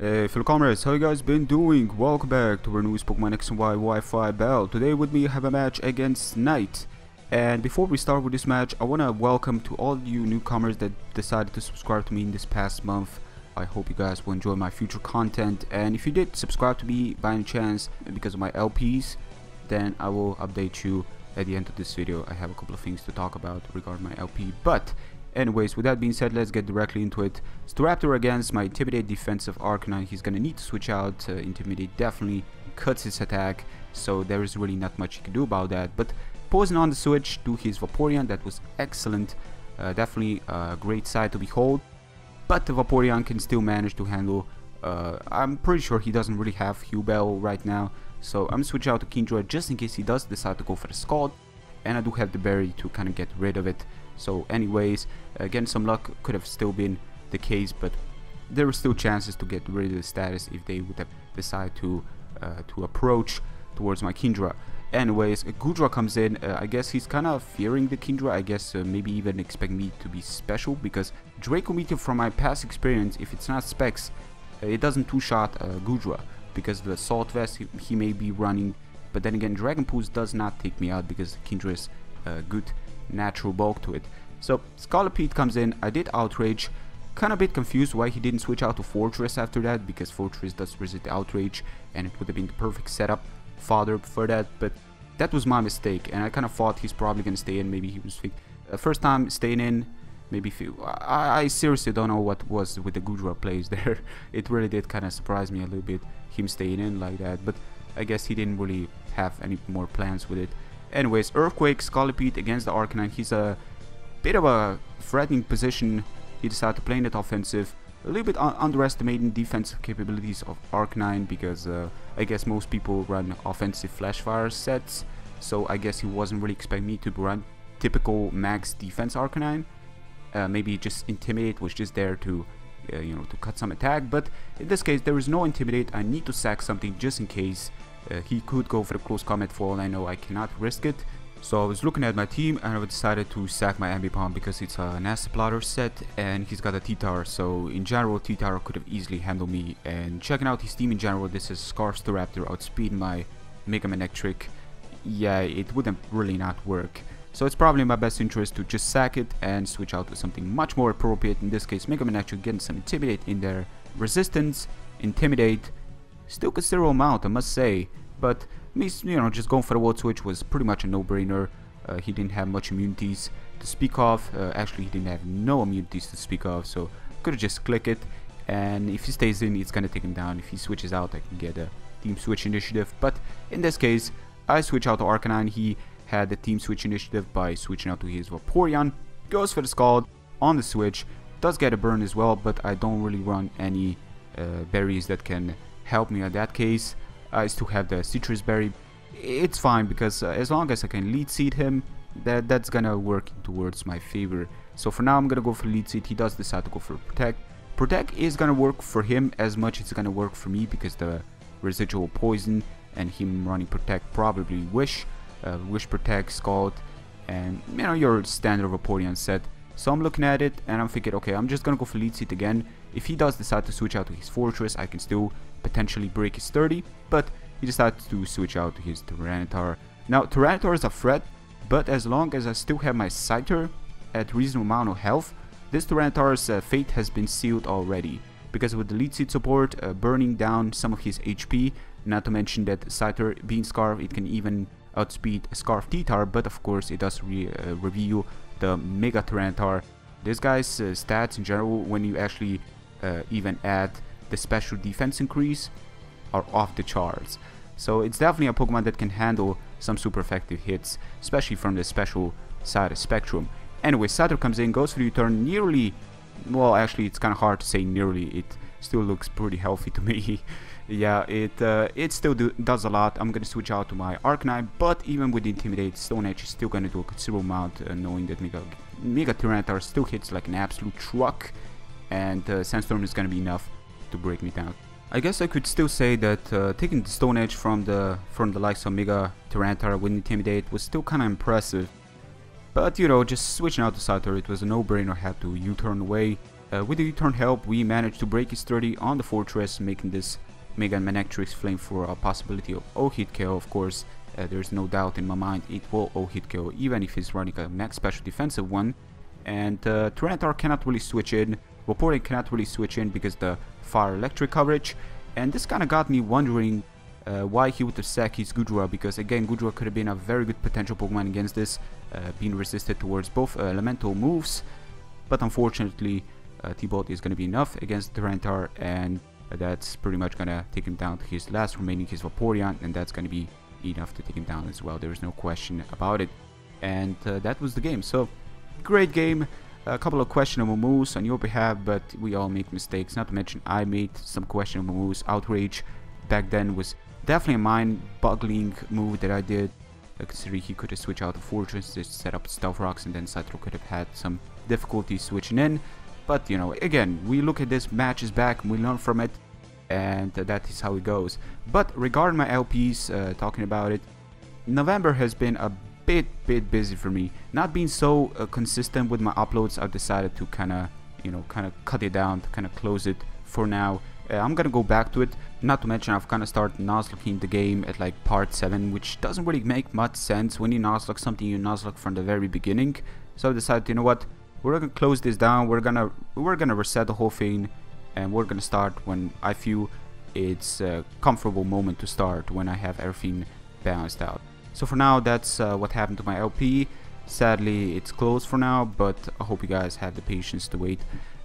Hey fellow comrades, how you guys been doing? Welcome back to our newest Pokemon X and Y Wi-Fi battle. Today with me I have a match against Knight. And before we start with this match, I want to welcome to all you newcomers that decided to subscribe to me in this past month. I hope you guys will enjoy my future content, and if you did subscribe to me by any chance because of my LPs, then I will update you at the end of this video. I have a couple of things to talk about regarding my LP, but anyways, with that being said, let's get directly into it. Staraptor against my Intimidate defensive Arcanine. He's gonna need to switch out. Intimidate definitely cuts his attack, so there is really not much he can do about that. But Poison on the switch to his Vaporeon, that was excellent. Definitely a great sight to behold. But the Vaporeon can still manage to handle. I'm pretty sure he doesn't really have Hubel right now, so I'm gonna switch out to Kingdra just in case he does decide to go for the Scald. And I do have the berry to kind of get rid of it. So anyways, again, some luck could have still been the case, but there were still chances to get rid of the status if they would have decided to approach towards my Kingdra. Anyways, Gudra comes in. I guess he's kind of fearing the Kingdra. I guess maybe even expect me to be special, because Draco Meteor, from my past experience, if it's not specs, it doesn't two-shot Gudra, because the Assault Vest he may be running. But then again, Dragon Pulse does not take me out because Kingdra is good natural bulk to it. So Scolipede comes in. I did Outrage. Kind of a bit confused why he didn't switch out to Fortress after that, because Fortress does resist Outrage and it would have been the perfect setup fodder for that. But that was my mistake, and I kind of thought he's probably gonna stay in. Maybe he was first time staying in. Maybe I seriously don't know what was with the Gudra plays there. It really did kind of surprise me a little bit, him staying in like that. But I guess he didn't really have any more plans with it. Anyways, Earthquake, Scolipede against the Arcanine. He's a bit of a threatening position. He decided to play in that offensive. A little bit underestimating defensive capabilities of Arcanine, because I guess most people run offensive Flash Fire sets. So I guess he wasn't really expecting me to run typical max defense Arcanine. Maybe just Intimidate was just there to to cut some attack. But in this case, there is no Intimidate. I need to sack something just in case. He could go for the close combat for all I know. I cannot risk it. So I was looking at my team and I decided to sack my Ambipom because it's a Nasty Plotter set and he's got a T-Tower. So in general, T-Tower could have easily handled me. And checking out his team in general, this is Scarf Staraptor outspeeding my Mega Manectric. Yeah, it wouldn't really not work. So it's probably in my best interest to just sack it and switch out to something much more appropriate. In this case, Mega Manectric getting some Intimidate in there. Resistance, Intimidate, still considerable amount, I must say. But me, just going for the Volt Switch was pretty much a no-brainer. He didn't have much immunities to speak of. Actually, he didn't have no immunities to speak of, so could have just click it. And if he stays in, it's gonna take him down. If he switches out, I can get a Team Switch initiative. But in this case, I switch out to Arcanine. He had the Team Switch initiative by switching out to his Vaporeon. Goes for the Scald on the switch. Does get a burn as well, but I don't really run any berries that can help me in that case. I still have the Citrus Berry. It's fine, because as long as I can Lead Seed him, that's gonna work towards my favor. So for now, I'm gonna go for Lead Seed. He does decide to go for Protect. Protect is gonna work for him as much as it's gonna work for me, because the residual poison and him running Protect, probably Wish. Wish, Protect, Scald, and your standard Vaporeon set. So I'm looking at it and I'm thinking, okay, I'm just gonna go for Lead Seed again. If he does decide to switch out to his Fortress, I can still potentially break his 30, but he decided to switch out to his Tyranitar. Now, Tyranitar is a threat, but as long as I still have my Scyther at reasonable amount of health, this Tyranitar's fate has been sealed already. Because with the Lead Seed support, burning down some of his HP, not to mention that Scyther being Scarf, it can even outspeed Scarf T-Tar, but of course it does reveal the Mega Tyranitar. This guy's stats in general, when you actually even add the special defense increase, are off the charts. So it's definitely a Pokemon that can handle some super effective hits, especially from the special side of spectrum. Anyway, Scyther comes in, goes for the U-turn, nearly, well, actually it's kind of hard to say nearly, it still looks pretty healthy to me. Yeah, it still does a lot. I'm gonna switch out to my Arcanine, but even with Intimidate, Stone Edge is still gonna do a considerable amount, knowing that Mega Tyranitar still hits like an absolute truck, and Sandstorm is gonna be enough to break me down. I guess I could still say that taking the Stone Edge from the likes of Mega Tyranitar with Intimidate was still kind of impressive. But just switching out to Scyther, it was a no-brainer. Had to U-turn away. With the U-turn help, we managed to break his 30 on the fortress, making this Mega and Manectric's flame for a possibility of O-hit KO. Of course, there's no doubt in my mind it will O-hit KO, even if he's running a max special defensive one. And Tyranitar cannot really switch in, Vaporeon cannot really switch in because the fire electric coverage. And this kind of got me wondering why he would have sacked his Goodra, because again Goodra could have been a very good potential Pokemon against this, being resisted towards both elemental moves, but unfortunately T-Bolt is going to be enough against Tyranitar, and that's pretty much going to take him down to his last remaining, his Vaporeon, and that's going to be enough to take him down as well. There is no question about it. And that was the game. So great game. A couple of questionable moves on your behalf, but we all make mistakes. Not to mention I made some questionable moves. Outrage back then was definitely a mind-boggling move that I did, considering he could have switched out the Fortress, just set up Stealth Rocks, and then Cytro could have had some difficulty switching in. But you know, again, we look at this matches back and we learn from it, and that is how it goes. But regarding my LPs, talking about it, November has been a bit busy for me. Not being so consistent with my uploads, I've decided to kind of cut it down, to kind of close it for now. I'm gonna go back to it. Not to mention I've kind of started Nuzlocking the game at like part 7, which doesn't really make much sense. When you Nuzlocke something, you Nuzlocke from the very beginning. So I decided, you know what, we're gonna close this down. We're gonna reset the whole thing, and we're gonna start when I feel it's a comfortable moment to start, when I have everything balanced out. So for now, that's what happened to my LP. Sadly, it's closed for now, but I hope you guys have the patience to wait.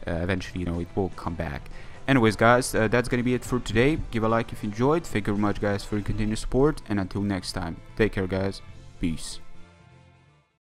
Eventually, you know, it will come back. Anyways, guys, that's gonna be it for today. Give a like if you enjoyed. Thank you very much, guys, for your continued support, and until next time, take care, guys. Peace.